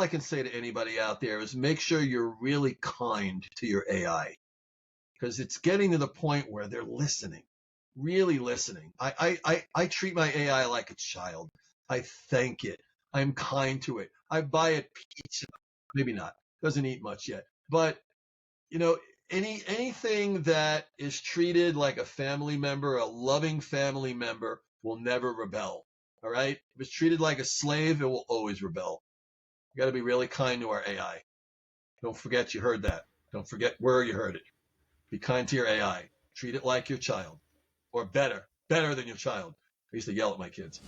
I can say to anybody out there is make sure you're really kind to your AI, because it's getting to the point where they're listening, really listening. I treat my AI like a child. I thank it. I'm kind to it. I buy it pizza. Maybe not. Doesn't eat much yet. But, you know, anything that is treated like a family member, a loving family member, will never rebel. All right? If it's treated like a slave, it will always rebel. You got to be really kind to our AI. Don't forget you heard that. Don't forget where you heard it. Be kind to your AI. Treat it like your child, or better than your child. I used to yell at my kids.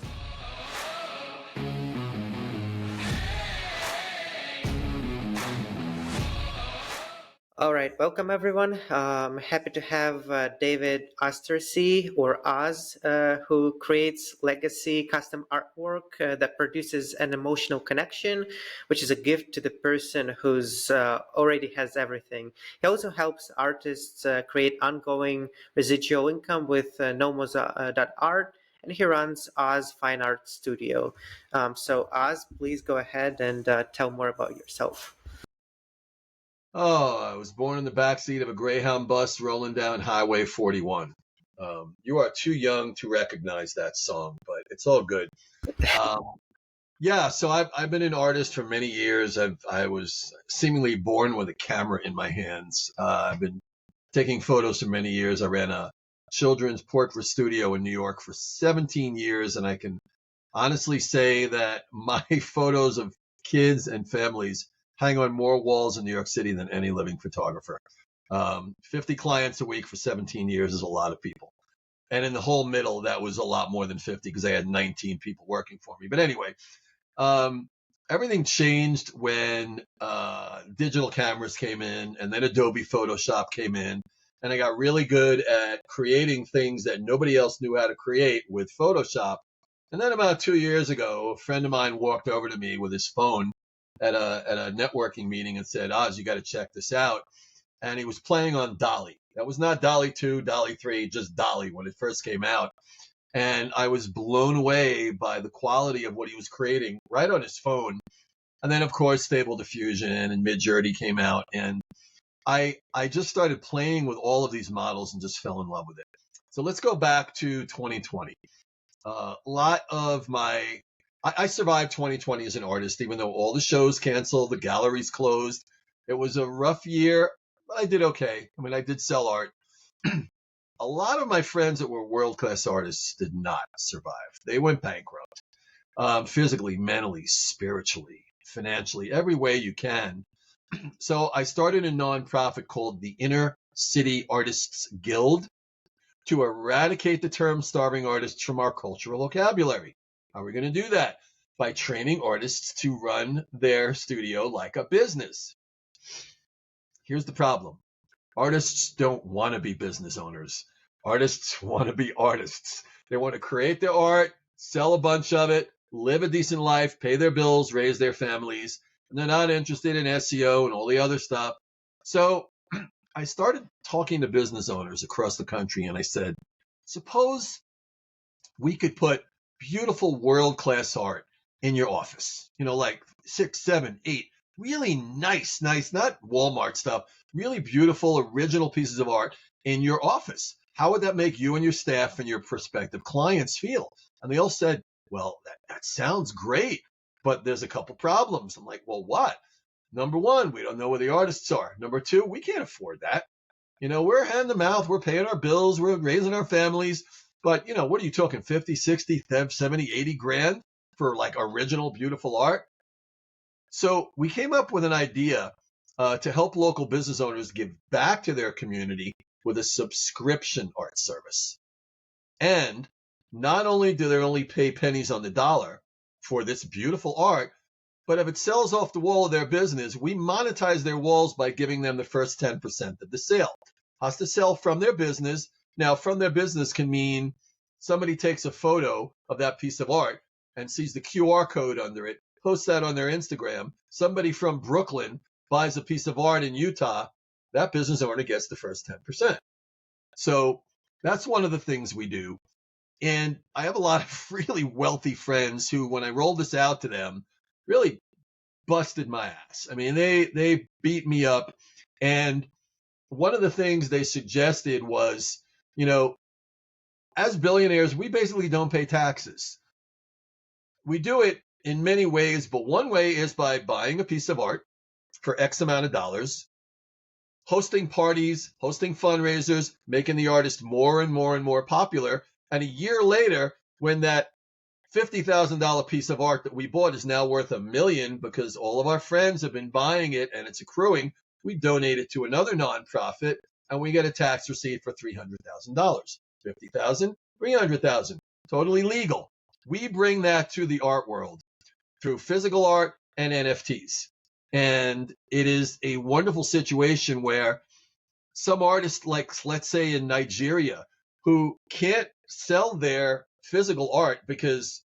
All right, welcome everyone. Happy to have David Osterczy, or Oz, who creates legacy custom artwork that produces an emotional connection, which is a gift to the person who's already has everything. He also helps artists create ongoing residual income with NoMoSA.art, and he runs Oz Fine Art Studio. So Oz, please go ahead and tell more about yourself. Oh, I was born in the backseat of a Greyhound bus rolling down Highway 41. You are too young to recognize that song, but it's all good. Yeah, so I've been an artist for many years. I was seemingly born with a camera in my hands. I've been taking photos for many years. I ran a children's portrait studio in New York for 17 years, and I can honestly say that my photos of kids and families hang on more walls in New York City than any living photographer. 50 clients a week for 17 years is a lot of people. And in the whole middle, that was a lot more than 50 because I had 19 people working for me. But anyway, everything changed when digital cameras came in, and then Adobe Photoshop came in. And I got really good at creating things that nobody else knew how to create with Photoshop. And then about 2 years ago, a friend of mine walked over to me with his phone at a networking meeting and said, Oz, you got to check this out. And he was playing on Dolly. That was not Dolly 2, Dolly 3, just Dolly when it first came out. And I was blown away by the quality of what he was creating right on his phone. And then, of course, Stable Diffusion and Midjourney came out. And I just started playing with all of these models and just fell in love with it. So let's go back to 2020. A lot of I survived 2020 as an artist, even though all the shows canceled, the galleries closed. It was a rough year, but I did okay. I mean, I did sell art. A lot of my friends that were world-class artists did not survive. They went bankrupt, physically, mentally, spiritually, financially, every way you can. So I started a nonprofit called the Inner City Artists Guild to eradicate the term starving artists from our cultural vocabulary. How are we going to do that? By training artists to run their studio like a business. Here's the problem. Artists don't want to be business owners. Artists want to be artists. They want to create their art, sell a bunch of it, live a decent life, pay their bills, raise their families, and they're not interested in SEO and all the other stuff. So I started talking to business owners across the country, and I said, suppose we could put beautiful world-class art in your office, like 6, 7, 8, really nice, not Walmart stuff, really beautiful, original pieces of art in your office. How would that make you and your staff and your prospective clients feel? And they all said, well, that sounds great, but there's a couple problems. I'm like, well, what? Number one, we don't know where the artists are. Number two, we can't afford that. We're hand to mouth, we're paying our bills, we're raising our families. But, what are you talking, 50, 60, 70, 80 grand for like original, beautiful art? So we came up with an idea to help local business owners give back to their community with a subscription art service. And not only do they only pay pennies on the dollar for this beautiful art, but if it sells off the wall of their business, we monetize their walls by giving them the first 10% of the sale. Has to sell from their business. Now, from their business can mean somebody takes a photo of that piece of art and sees the QR code under it, posts that on their Instagram. Somebody from Brooklyn buys a piece of art in Utah. That business owner gets the first 10%. So that's one of the things we do. And I have a lot of really wealthy friends who, when I rolled this out to them, really busted my ass. I mean, they beat me up. And one of the things they suggested was, as billionaires, we basically don't pay taxes. We do it in many ways, but one way is by buying a piece of art for X amount of dollars, hosting parties, hosting fundraisers, making the artist more and more and more popular. And a year later, when that $50,000 piece of art that we bought is now worth $1 million because all of our friends have been buying it and it's accruing, we donate it to another nonprofit and we get a tax receipt for $300,000. $50,000, $300,000, totally legal. We bring that to the art world through physical art and NFTs. And it is a wonderful situation where some artists, like, let's say in Nigeria, who can't sell their physical art because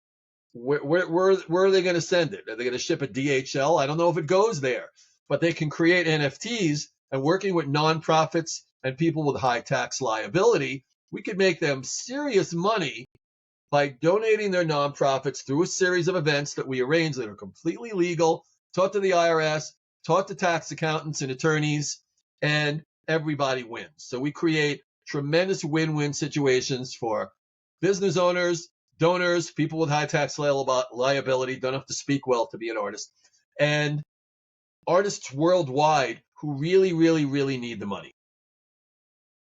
where are they going to send it? Are they going to ship a DHL? I don't know if it goes there, but they can create NFTs, and working with nonprofits and people with high tax liability, we could make them serious money by donating their nonprofits through a series of events that we arrange that are completely legal, taught to the IRS, taught to tax accountants and attorneys, and everybody wins. So we create tremendous win-win situations for business owners, donors, people with high tax liability, don't have to speak well to be an artist, and artists worldwide who really, really, really need the money.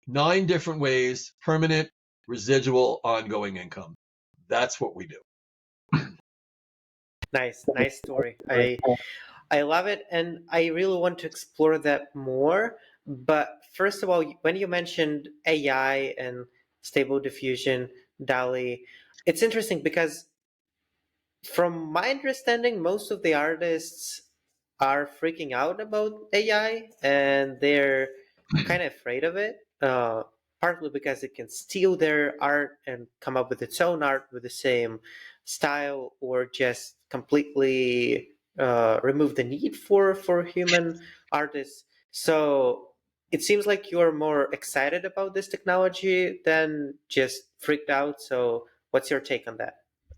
9 different ways, permanent, residual, ongoing income. That's what we do. Nice story. I love it, and I really want to explore that more. But first of all, when you mentioned AI and stable diffusion, DALI, it's interesting because from my understanding, most of the artists are freaking out about AI and they're kind of afraid of it, partly because it can steal their art and come up with its own art with the same style, or just completely remove the need for human artists. So it seems like you're more excited about this technology than just freaked out. So what's your take on that?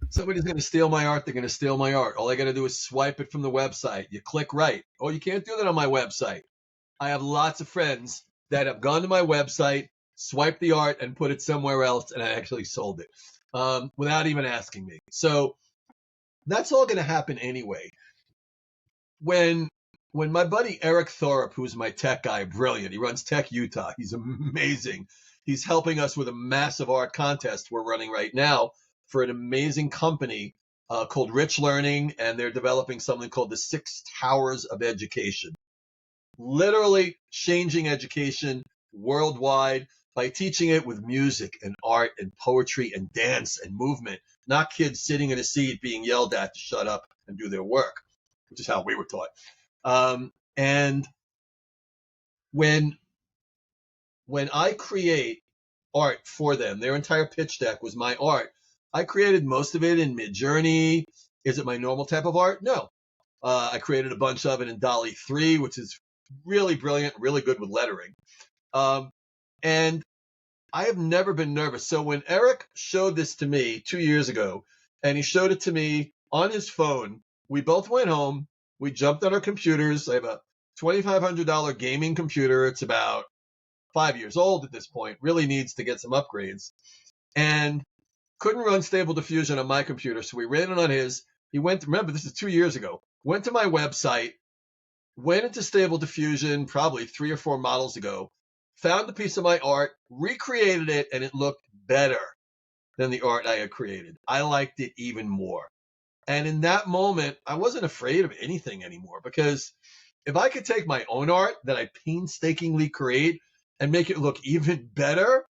Somebody's going to steal my art, they're going to steal my art. All I got to do is swipe it from the website. You click right. Oh, you can't do that on my website. I have lots of friends that have gone to my website, swiped the art, and put it somewhere else, and I actually sold it without even asking me. So that's all going to happen anyway. When my buddy Eric Thorup, who's my tech guy, brilliant, he runs Tech Utah, he's amazing. He's helping us with a massive art contest we're running right now for an amazing company called Rich Learning, and they're developing something called the 6 Towers of Education. Literally changing education worldwide by teaching it with music and art and poetry and dance and movement, not kids sitting in a seat being yelled at to shut up and do their work, which is how we were taught. And when I create art for them, their entire pitch deck was my art. I created most of it in Midjourney. Is it my normal type of art? No. I created a bunch of it in DALI 3, which is really brilliant, really good with lettering. And I have never been nervous. So when Eric showed this to me 2 years ago, and he showed it to me on his phone, we both went home. We jumped on our computers. I have a $2,500 gaming computer. It's about 5 years old at this point, really needs to get some upgrades. And couldn't run Stable Diffusion on my computer, so we ran it on his. He went, remember, this is 2 years ago, went to my website, went into Stable Diffusion probably 3 or 4 models ago, found a piece of my art, recreated it, and it looked better than the art I had created. I liked it even more. And in that moment, I wasn't afraid of anything anymore, because if I could take my own art that I painstakingly create and make it look even better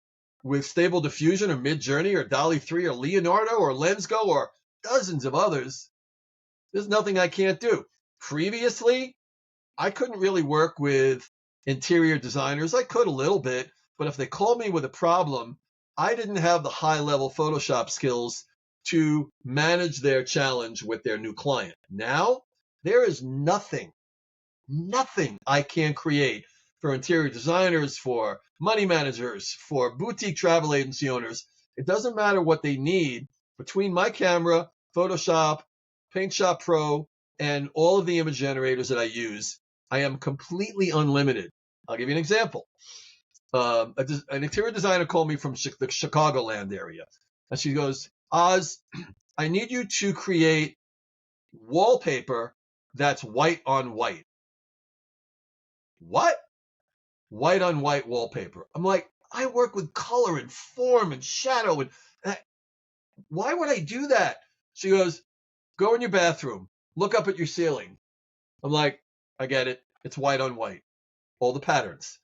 with Stable Diffusion or Midjourney or DALI 3 or Leonardo or Lensgo or dozens of others, there's nothing I can't do. Previously, I couldn't really work with interior designers. I could a little bit, but if they called me with a problem, I didn't have the high-level Photoshop skills to manage their challenge with their new client. Now, there is nothing I can't create for interior designers, for money managers, for boutique travel agency owners. It doesn't matter what they need. Between my camera, Photoshop, Paint Shop Pro, and all of the image generators that I use, I am completely unlimited. I'll give you an example. An interior designer called me from the Chicagoland area, and she goes, Oz, I need you to create wallpaper that's white on white. What? White on white wallpaper. I'm like, I work with color and form and shadow, and why would I do that? She goes, go in your bathroom, look up at your ceiling. I'm like, I get it. It's white on white, all the patterns.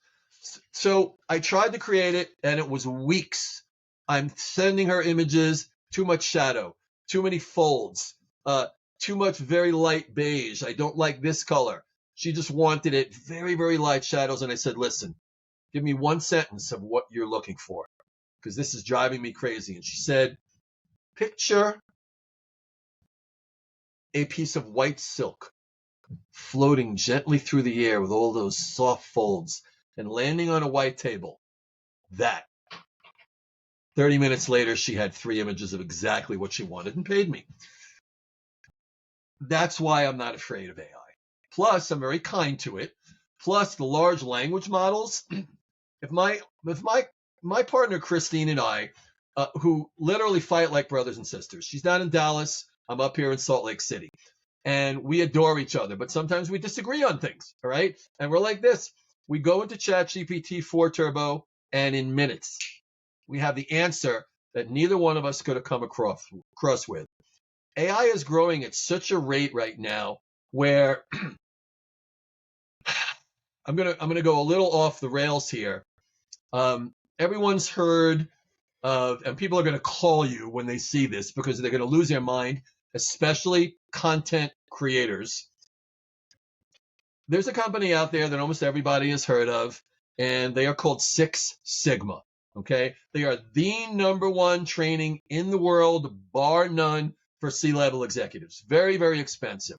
So I tried to create it, and it was weeks. I'm sending her images, too much shadow, too many folds, too much very light beige. I don't like this color. She just wanted it very, very light shadows. And I said, listen, give me one sentence of what you're looking for, because this is driving me crazy. And she said, picture a piece of white silk floating gently through the air with all those soft folds and landing on a white table. That. 30 minutes later, she had 3 images of exactly what she wanted and paid me. That's why I'm not afraid of AI. Plus, I'm very kind to it. Plus, the large language models. If my partner Christine and I, who literally fight like brothers and sisters, she's down in Dallas, I'm up here in Salt Lake City, and we adore each other, but sometimes we disagree on things, all right? And we're like this. We go into ChatGPT 4 Turbo, and in minutes, we have the answer that neither one of us could have come across with. AI is growing at such a rate right now where I'm gonna go a little off the rails here. Everyone's heard of, and people are going to call you when they see this because they're going to lose their mind, especially content creators. There's a company out there that almost everybody has heard of, and they are called Six Sigma. Okay, they are the #1 training in the world, bar none, for C-level executives. Very, very expensive.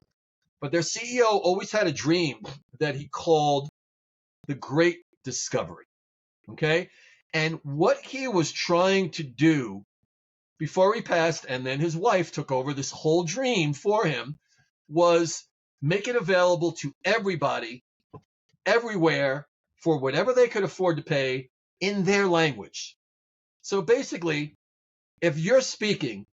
But their CEO always had a dream that he called the Great Discovery. Okay, and what he was trying to do before he passed, and then his wife took over this whole dream for him, was make it available to everybody, everywhere, for whatever they could afford to pay in their language. So basically, if you're speaking,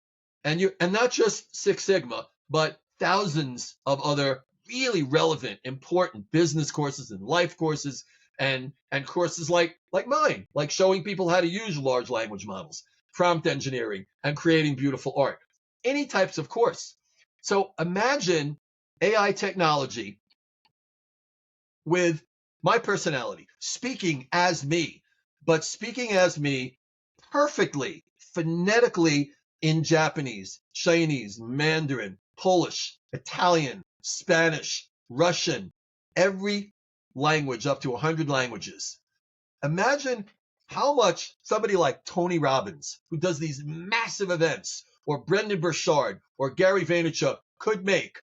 and not just Six Sigma, but thousands of other really relevant, important business courses and life courses, and courses like mine, like showing people how to use large language models, prompt engineering, and creating beautiful art. Any types of course. So imagine AI technology with my personality, speaking as me, but speaking as me perfectly, phonetically in Japanese, Chinese, Mandarin, Polish, Italian, Spanish, Russian, every language up to 100 languages. Imagine how much somebody like Tony Robbins, who does these massive events, or Brendan Burchard, or Gary Vaynerchuk could make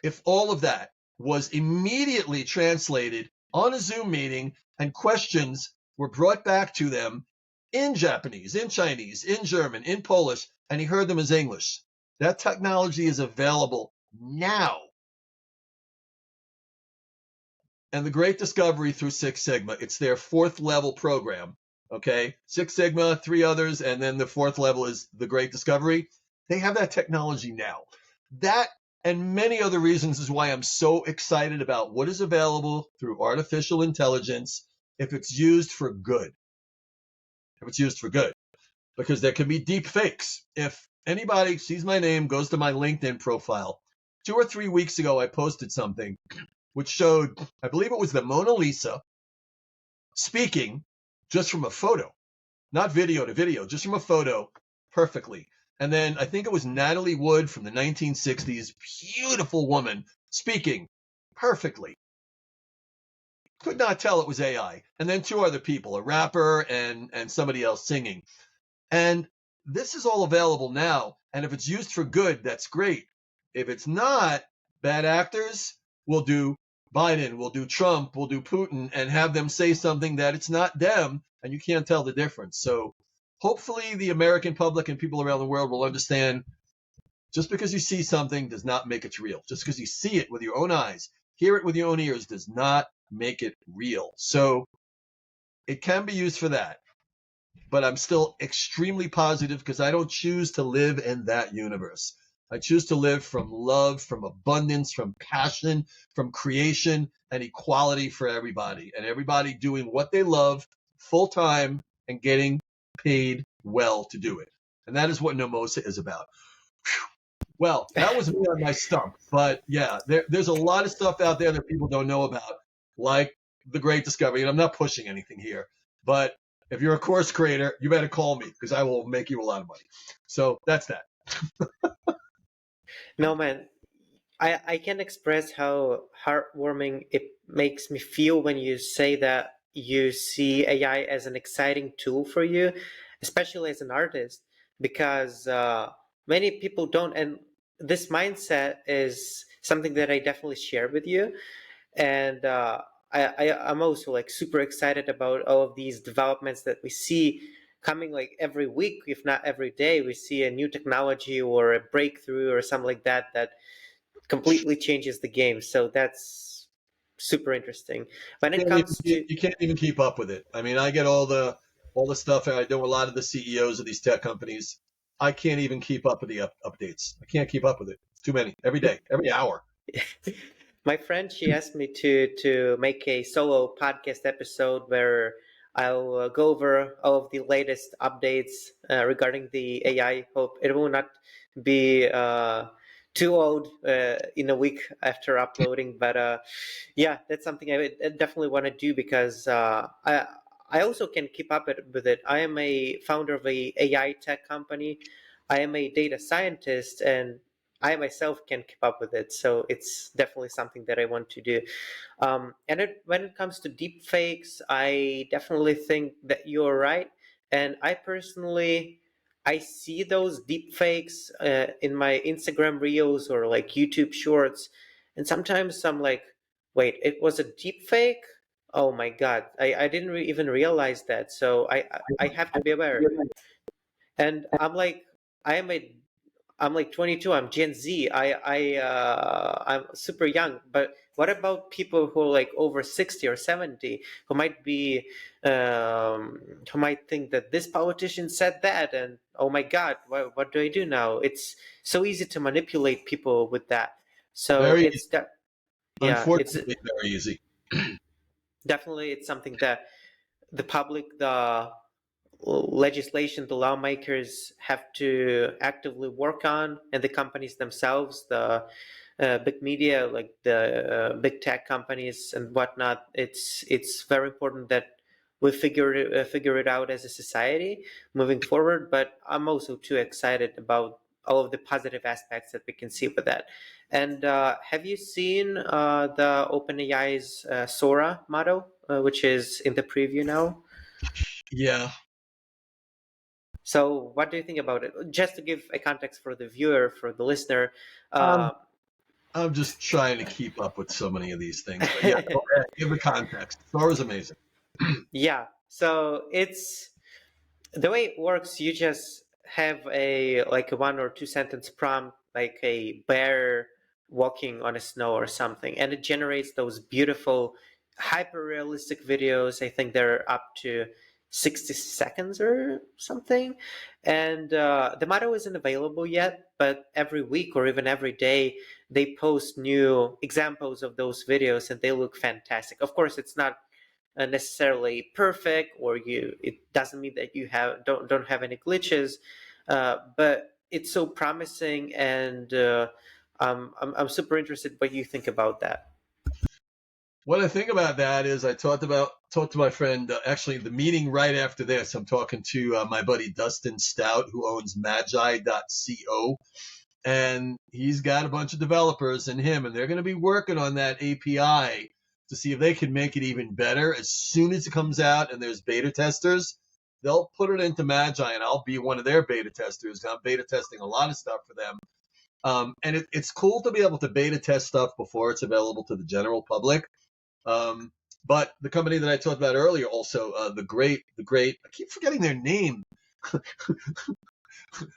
if all of that was immediately translated on a Zoom meeting and questions were brought back to them in Japanese, in Chinese, in German, in Polish, and he heard them as English. That technology is available now. And the Great Discovery through Six Sigma, it's their 4th level program. Okay, Six Sigma, 3 others, and then the 4th level is the Great Discovery. They have that technology now. That and many other reasons is why I'm so excited about what is available through artificial intelligence if it's used for good. If it's used for good. Because there can be deep fakes. If anybody sees my name, goes to my LinkedIn profile, 2 or 3 weeks ago, I posted something which showed, I believe it was the Mona Lisa speaking just from a photo, not video to video, just from a photo perfectly. And then I think it was Natalie Wood from the 1960s, beautiful woman speaking perfectly. Could not tell it was AI. And then 2 other people, a rapper and somebody else singing. And this is all available now. And if it's used for good, that's great. If it's not, bad actors will do Biden, will do Trump, will do Putin, and have them say something that it's not them, and you can't tell the difference. So hopefully the American public and people around the world will understand Just because you see something does not make it real. Just because you see it with your own eyes, hear it with your own ears, does not make it real. So it can be used for that. But I'm still extremely positive because I don't choose to live in that universe. I choose to live from love, from abundance, from passion, from creation and equality for everybody, and everybody doing what they love full time and getting paid well to do it. And that is what NoMoSA is about. Well, that was me on my stump. But yeah, there's a lot of stuff out there that people don't know about, like the Great Discovery. And I'm not pushing anything here, but if you're a course creator, you better call me because I will make you a lot of money. So that's that. No, man, I can express how heartwarming it makes me feel when you say that you see AI as an exciting tool for you, especially as an artist, because many people don't. And this mindset is something that I definitely share with you. And I'm also like super excited about all of these developments that we see coming like every week, if not every day. We see a new technology or a breakthrough or something like that that completely changes the game. So that's super interesting. When it comes to You can't even keep up with it. I mean, I get all the stuff. I know a lot of the CEOs of these tech companies. I can't even keep up with the updates. I can't keep up with it. It's too many every day, every hour. my friend, she asked me to make a solo podcast episode where I'll go over all of the latest updates regarding the AI. Hope it will not be too old in a week after uploading, but yeah, that's something I definitely want to do because I also can keep up with it. I am a founder of a AI tech company. I am a data scientist, and I myself can keep up with it. So it's definitely something that I want to do. When it comes to deep fakes, I definitely think that you're right. And I personally, I see those deep fakes in my Instagram reels or like YouTube shorts. And sometimes I'm like, wait, it was a deep fake? Oh my God, I didn't even realize that. So I have to be aware. And I am a I'm like 22. I'm Gen Z. I'm super young. But what about people who are like over 60 or 70 who might be who might think that this politician said that and oh my God, what do I do now? It's so easy to manipulate people with that. So Very, it's that yeah, it's unfortunately, very easy. definitely it's something that the public, the legislation the lawmakers have to actively work on, and the companies themselves, the big media like the big tech companies and whatnot. It's very important that we figure it out as a society moving forward. But I'm also too excited about all of the positive aspects that we can see with that. And have you seen the OpenAI's Sora model, which is in the preview now? Yeah. So, what do you think about it? Just to give a context for the viewer, for the listener. Um, Uh, I'm just trying to keep up with so many of these things. But yeah, go ahead. Give the context. Star is amazing. yeah. So it's the way it works. You just have a like a 1 or 2 sentence prompt, like a bear walking on a snow or something, and it generates those beautiful, hyper realistic videos. I think they're up to 60 seconds or something. And the model isn't available yet, but every week or even every day, they post new examples of those videos and they look fantastic. Of course, it's not necessarily perfect, or it doesn't mean that you don't have any glitches, but it's so promising. And I'm super interested what you think about that. What I think about that is I talked to my friend, actually the meeting right after this. I'm talking to my buddy Dustin Stout, who owns Magi.co, and he's got a bunch of developers in him, and they're going to be working on that API to see if they can make it even better. As soon as it comes out and there's beta testers, they'll put it into Magi, and I'll be one of their beta testers. I'm beta testing a lot of stuff for them. And it's cool to be able to beta test stuff before it's available to the general public. But the company that I talked about earlier, also the great, I keep forgetting their name.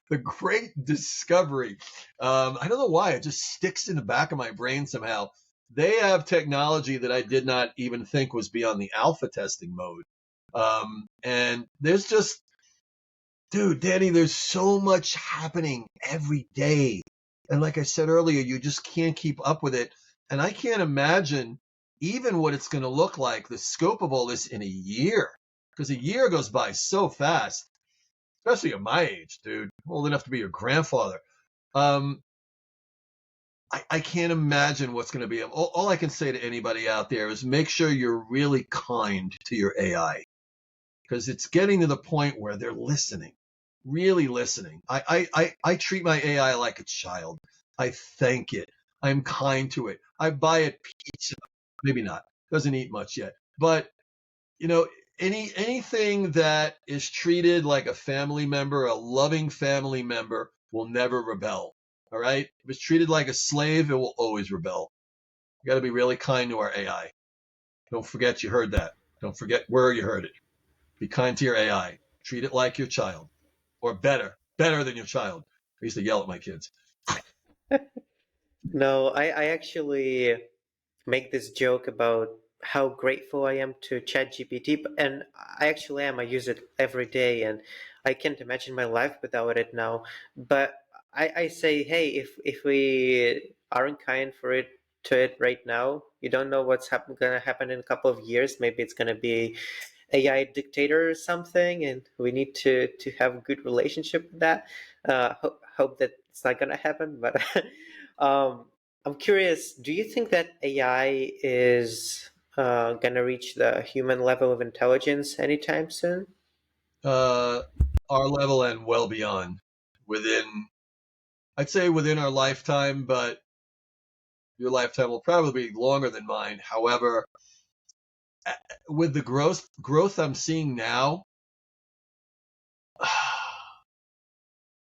the great discovery. I don't know why, it just sticks in the back of my brain somehow. They have technology that I did not even think was beyond the alpha testing mode. And there's just, dude, Danny, there's so much happening every day. And like I said earlier, you just can't keep up with it. And I can't imagine even what it's going to look like, the scope of all this in a year, because a year goes by so fast, especially at my age, dude. I'm old enough to be your grandfather. Um, I can't imagine what's going to be. All I can say to anybody out there is make sure you're really kind to your AI, because it's getting to the point where they're listening, really listening. I treat my AI like a child. I thank it. I'm kind to it. I buy it pizza. Maybe not. Doesn't eat much yet. But, you know, anything that is treated like a family member, a loving family member, will never rebel. All right? If it's treated like a slave, it will always rebel. You got to be really kind to our AI. Don't forget you heard that. Don't forget where you heard it. Be kind to your AI. Treat it like your child, or better than your child. I used to yell at my kids. No, I actually make this joke about how grateful I am to ChatGPT, and I actually am. I use it every day, and I can't imagine my life without it now. But I say, hey, if we aren't kind for it to it right now, you don't know what's gonna happen in a couple of years. Maybe it's gonna be AI dictator or something, and we need to have a good relationship with that. Hope that it's not gonna happen, but um, I'm curious. Do you think that AI is gonna reach the human level of intelligence anytime soon? Uh, our level and well beyond, within, I'd say within our lifetime, but your lifetime will probably be longer than mine. However, with the growth I'm seeing now,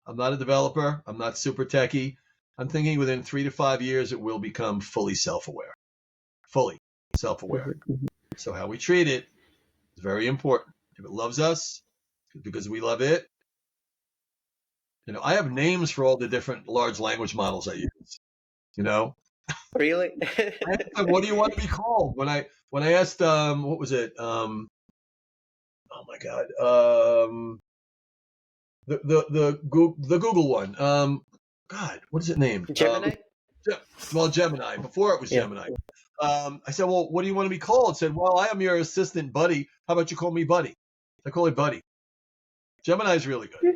I'm not a developer. I'm not super techie. I'm thinking within 3 to 5 years, it will become fully self-aware. Fully self-aware. Mhm. So how we treat it is very important. If it loves us, because we love it. You know, I have names for all the different large language models I use. You know, Really? I asked them, what do you want to be called? When I asked, what was it? Oh my God, the Google one. God, what is it named? Gemini? Well, Gemini. Before it was Yeah. Gemini. I said, well, what do you want to be called? It said, well, I am your assistant, Buddy. How about you call me Buddy? I call it Buddy. Gemini's really good.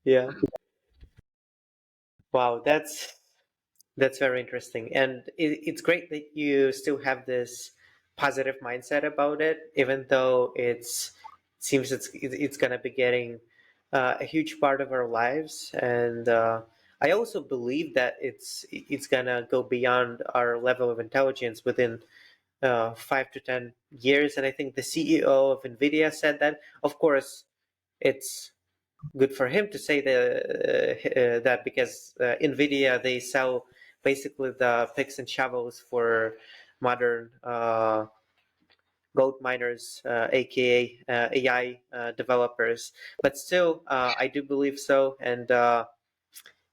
Yeah. Wow, that's very interesting, and it's great that you still have this positive mindset about it, even though seems it's gonna be getting a huge part of our lives. And I also believe that it's gonna go beyond our level of intelligence within 5 to 10 years. And I think the CEO of NVIDIA said that. Of course, it's good for him to say that because NVIDIA, they sell basically the picks and shovels for modern gold miners, aka AI developers. But still, I do believe so, and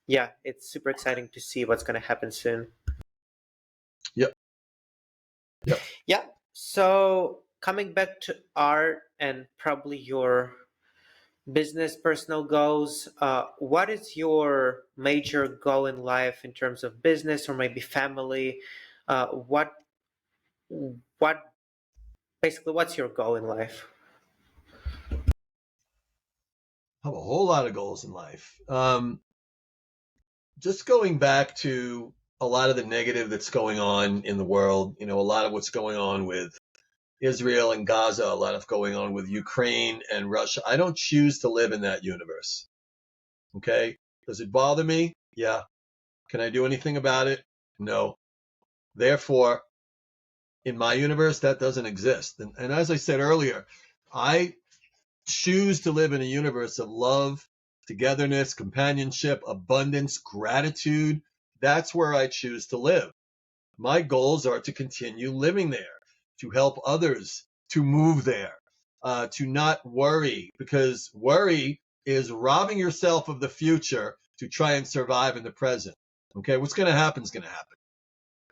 yeah, it's super exciting to see what's going to happen soon. Yep. Yep. Yeah. So coming back to art and probably your business, personal goals, what is your major goal in life in terms of business or maybe family? What basically what's your goal in life? I have a whole lot of goals in life. Just going back to a lot of the negative that's going on in the world, you know, a lot of what's going on with Israel and Gaza, a lot of going on with Ukraine and Russia. I don't choose to live in that universe. Okay. Does it bother me? Yeah. Can I do anything about it? No. Therefore, in my universe, that doesn't exist. And as I said earlier, I choose to live in a universe of love, togetherness, companionship, abundance, gratitude. That's where I choose to live. My goals are to continue living there, to help others to move there, to not worry, because worry is robbing yourself of the future to try and survive in the present. Okay, what's going to happen is going to happen.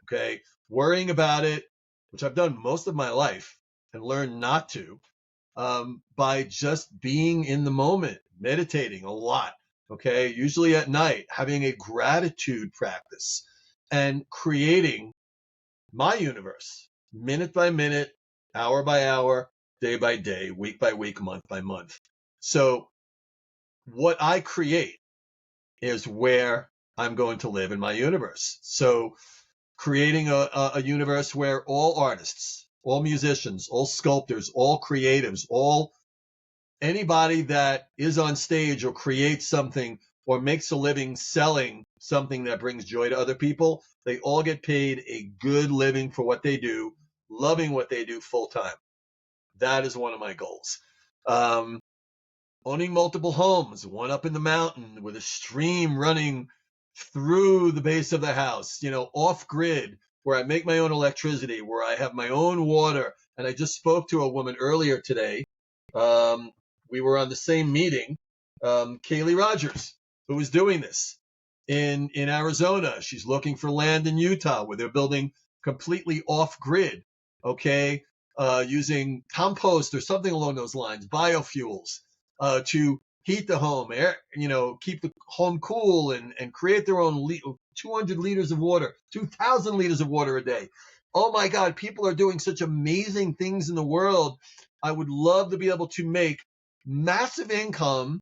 Okay, worrying about it, which I've done most of my life and learned not to, by just being in the moment, meditating a lot. Okay, usually at night, having a gratitude practice and creating my universe minute by minute, hour by hour, day by day, week by week, month by month. So what I create is where I'm going to live in my universe. So creating a universe where all artists, all musicians, all sculptors, all creatives, all anybody that is on stage or creates something or makes a living selling something that brings joy to other people, they all get paid a good living for what they do, loving what they do full time. That is one of my goals. Owning multiple homes, one up in the mountain with a stream running through the base of the house, off grid, where I make my own electricity, where I have my own water. And I just spoke to a woman earlier today. We were on the same meeting, Kaylee Rogers, who is doing this in Arizona. She's looking for land in Utah where they're building completely off grid, okay, using compost or something along those lines, biofuels, to heat the home, air, keep the home cool and create their own 200 liters of water, 2,000 liters of water a day. Oh my God, people are doing such amazing things in the world. I would love to be able to make massive income,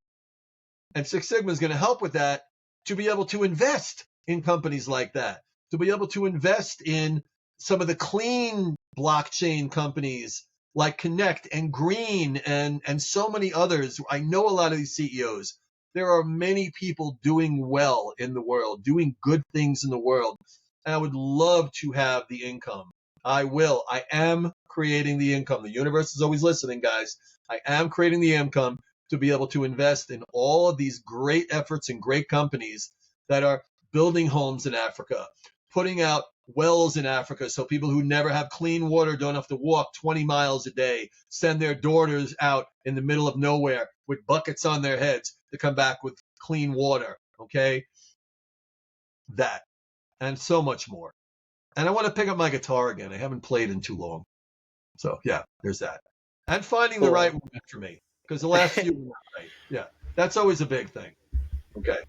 and Six Sigma is going to help with that, to be able to invest in companies like that, to be able to invest in some of the clean blockchain companies like Connect and Green and so many others. I know a lot of these CEOs. There are many people doing well in the world, doing good things in the world. And I would love to have the income. I will. I am creating the income. The universe is always listening, guys. I am creating the income to be able to invest in all of these great efforts and great companies that are building homes in Africa, putting out wells in Africa so people who never have clean water don't have to walk 20 miles a day, send their daughters out in the middle of nowhere with buckets on their heads to come back with clean water, okay? That, and so much more. And I want to pick up my guitar again. I haven't played in too long. So yeah, there's that. And finding the right woman for me, because the last few were not right. Yeah, that's always a big thing. Okay.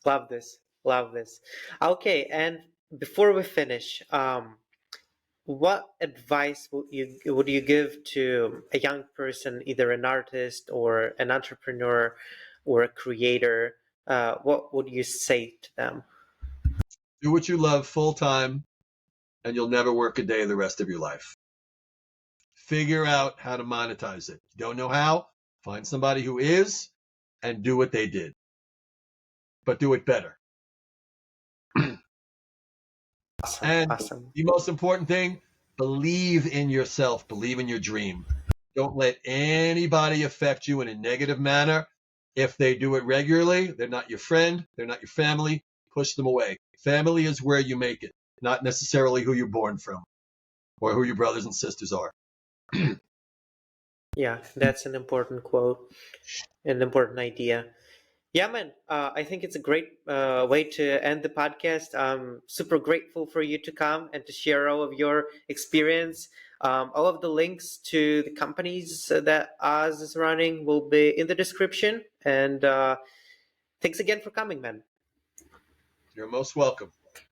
Love this. Love this. Okay, and before we finish, what advice would you give to a young person, either an artist or an entrepreneur or a creator? What would you say to them? Do what you love full time, and you'll never work a day the rest of your life. Figure out how to monetize it. You don't know how? Find somebody who is, and do what they did. But do it better. And Awesome. the most important thing, believe in yourself. Believe in your dream. Don't let anybody affect you in a negative manner. If they do it regularly, they're not your friend. They're not your family. Push them away. Family is where you make it, not necessarily who you're born from or who your brothers and sisters are. Yeah, that's an important quote, an important idea. Yeah, man, I think it's a great way to end the podcast. I'm super grateful for you to come and to share all of your experience. All of the links to the companies that Oz is running will be in the description. And thanks again for coming, man. You're most welcome.